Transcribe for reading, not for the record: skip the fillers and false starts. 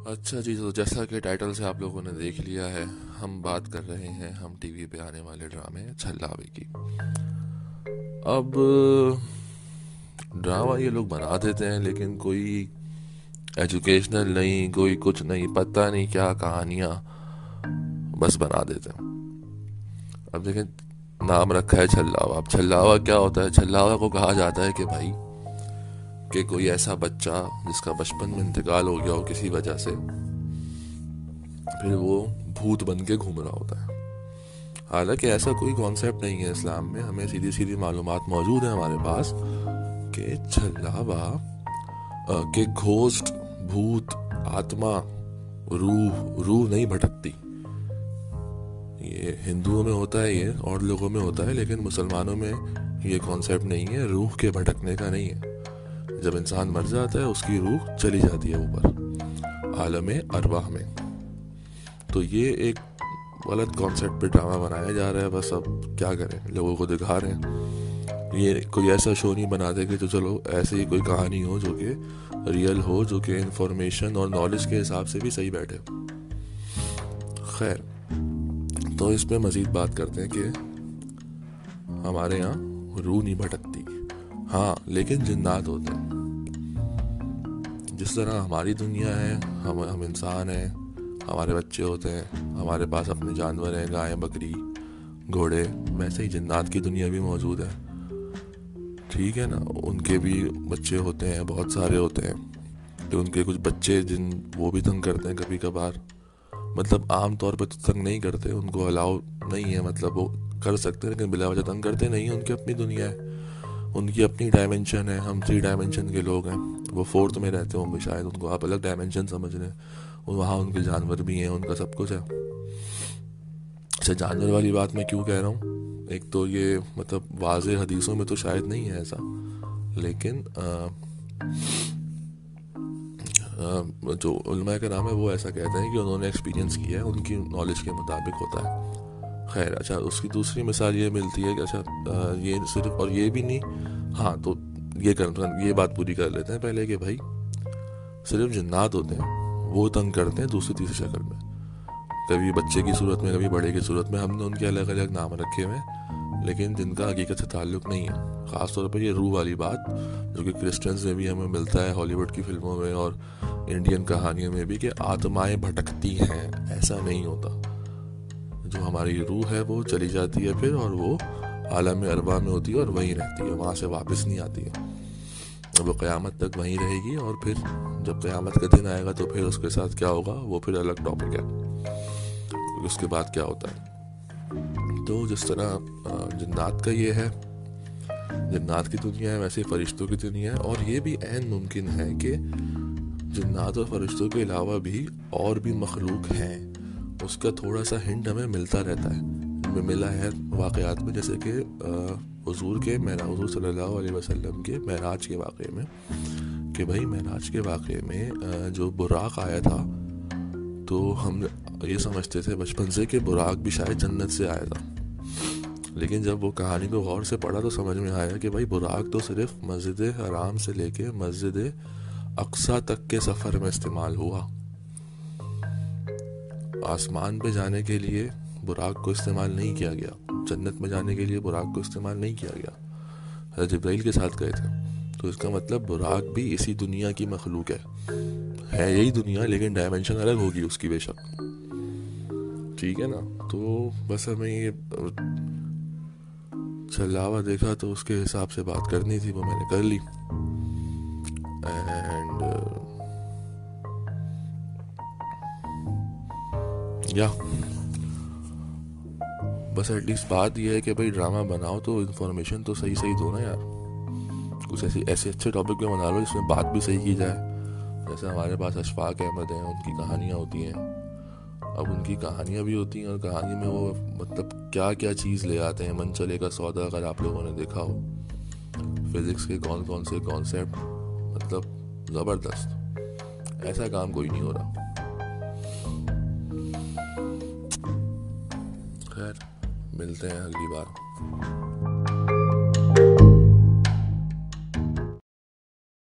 अच्छा जी, तो जैसा कि टाइटल से आप लोगों ने देख लिया है, हम बात कर रहे हैं हम टीवी पे आने वाले ड्रामे छल्लावे की। अब ड्रामा ये लोग बना देते हैं, लेकिन कोई एजुकेशनल नहीं, कोई कुछ नहीं, पता नहीं क्या कहानियाँ बस बना देते हैं। अब देखें, नाम रखा है छल्लावा। अब छल्लावा क्या होता है? छल्लावा को कहा जाता है कि भाई, कि कोई ऐसा बच्चा जिसका बचपन में इंतकाल हो गया हो किसी वजह से, फिर वो भूत बन के घूम रहा होता है। हालांकि ऐसा कोई कॉन्सेप्ट नहीं है इस्लाम में, हमें सीधी सीधी मालूमात मौजूद है हमारे पास कि छल्लावा के घोस्ट, भूत, आत्मा, रूह रूह नहीं भटकती। ये हिंदुओं में होता है, ये और लोगों में होता है, लेकिन मुसलमानों में ये कॉन्सेप्ट नहीं है। रूह के भटकने का नहीं है। जब इंसान मर जाता है उसकी रूह चली जाती है ऊपर आलमे अरवाह में। तो ये एक गलत कॉन्सेप्ट पे ड्रामा बनाया जा रहा है। बस अब क्या करें, लोगों को दिखा रहे हैं। ये कोई ऐसा शो नहीं बनाते कि तो चलो ऐसी ही कोई कहानी हो जो कि रियल हो, जो कि इंफॉर्मेशन और नॉलेज के हिसाब से भी सही बैठे। खैर, तो इस पे मज़ीद बात करते हैं कि हमारे यहाँ रूह नहीं भटकती, हाँ, लेकिन जिन्नात होते हैं। जिस तरह हमारी दुनिया है, हम इंसान हैं, हमारे बच्चे होते हैं, हमारे पास अपने जानवर हैं, गाय, बकरी, घोड़े, वैसे ही जिन्नात की दुनिया भी मौजूद है। ठीक है ना? उनके भी बच्चे होते हैं, बहुत सारे होते हैं। तो उनके कुछ बच्चे जिन वो भी तंग करते हैं कभी कभार। मतलब आम तौर पर तो तंग नहीं करते, उनको अलाउ नहीं है, मतलब वो कर सकते हैं लेकिन बिला वजह तंग करते नहीं। उनकी अपनी दुनिया है, उनकी अपनी डायमेंशन है। हम 3 डायमेंशन के लोग हैं, वो 4th में रहते होंगे शायद, उनको आप अलग डायमेंशन समझ रहे हैं। वहाँ उनके जानवर भी हैं, उनका सब कुछ है। अच्छा, जानवर वाली बात मैं क्यों कह रहा हूँ, एक तो ये मतलब वाज़े हदीसों में तो शायद नहीं है ऐसा, लेकिन जो उलमा का नाम है वो ऐसा कहते हैं कि उन्होंने एक्सपीरियंस किया है, उनकी नॉलेज के मुताबिक होता है। खैर, अच्छा, उसकी दूसरी मिसाल ये मिलती है कि अच्छा, ये सिर्फ और ये भी नहीं, हाँ, तो ये बात पूरी कर लेते हैं पहले कि भाई सिर्फ जिन्नात होते हैं, वो तंग करते हैं दूसरी तीसरी शक्ल में, कभी बच्चे की सूरत में, कभी बड़े की सूरत में। हमने उनके अलग अलग नाम रखे हुए हैं, लेकिन जिनका हकीकत से ताल्लुक़ नहीं है। ख़ासतौर पर ये रूह वाली बात, जो कि क्रिश्चियंस में भी हमें मिलता है, हॉलीवुड की फिल्मों में और इंडियन कहानियों में भी, कि आत्माएं भटकती हैं। ऐसा नहीं होता। जो हमारी रूह है वो चली जाती है फिर, और वो आलम अरवा में होती है और वहीं रहती है, वहाँ से वापस नहीं आती है। वो क़यामत तक वहीं रहेगी, और फिर जब क़यामत का दिन आएगा तो फिर उसके साथ क्या होगा वो फिर अलग टॉपिक है। उसके बाद क्या होता है, तो जिस तरह जिन्नात का ये है, जिन्नात की दुनिया है, वैसे फरिश्तों की दुनिया है। और ये भी ऐन मुमकिन है कि जिन्नात और फरिश्तों के अलावा भी और भी मखलूक हैं। उसका थोड़ा सा हिंट हमें मिलता रहता है, हमें मिला है वाक़यात में, जैसे कि हुज़ूर सल्लल्लाहु अलैहि वसल्लम के मेराज के वाक़े में, कि भाई मेराज के वाक़े में जो बुराक आया था, तो हम ये समझते थे बचपन से कि बुराक भी शायद जन्नत से आया था। लेकिन जब वो कहानी को गौर से पढ़ा तो समझ में आया कि भाई बुराक तो सिर्फ मस्जिद हराम से लेके मस्जिद अक्सा तक के सफ़र में इस्तेमाल हुआ। आसमान पे जाने के लिए बुराक को इस्तेमाल नहीं किया गया, जन्नत में जाने के लिए बुराक को इस्तेमाल नहीं किया गया। हज़रत जिब्राइल के साथ गए थे। तो इसका मतलब बुराक भी इसी दुनिया की मखलूक है यही दुनिया, लेकिन डायमेंशन अलग होगी उसकी बेशक। ठीक है ना? तो बस हमें ये छल्लावा देखा तो उसके हिसाब से बात करनी थी, वो मैंने कर ली। एंड या बस एटलीस्ट बात यह है कि भाई ड्रामा बनाओ तो इन्फॉर्मेशन तो सही सही दो ना यार। कुछ ऐसे अच्छे टॉपिक पे बना लो जिसमें बात भी सही की जाए। जैसे हमारे पास अशफाक अहमद हैं, उनकी कहानियाँ होती हैं। अब उनकी कहानियाँ भी होती हैं, और कहानी में वो मतलब क्या क्या चीज़ ले आते हैं। मनचले का सौदा अगर आप लोगों ने देखा हो, फिज़िक्स के कौन कौन से कॉन्सेप्ट, मतलब ज़बरदस्त। ऐसा काम कोई नहीं हो रहा। खैर, मिलते हैं अगली बार।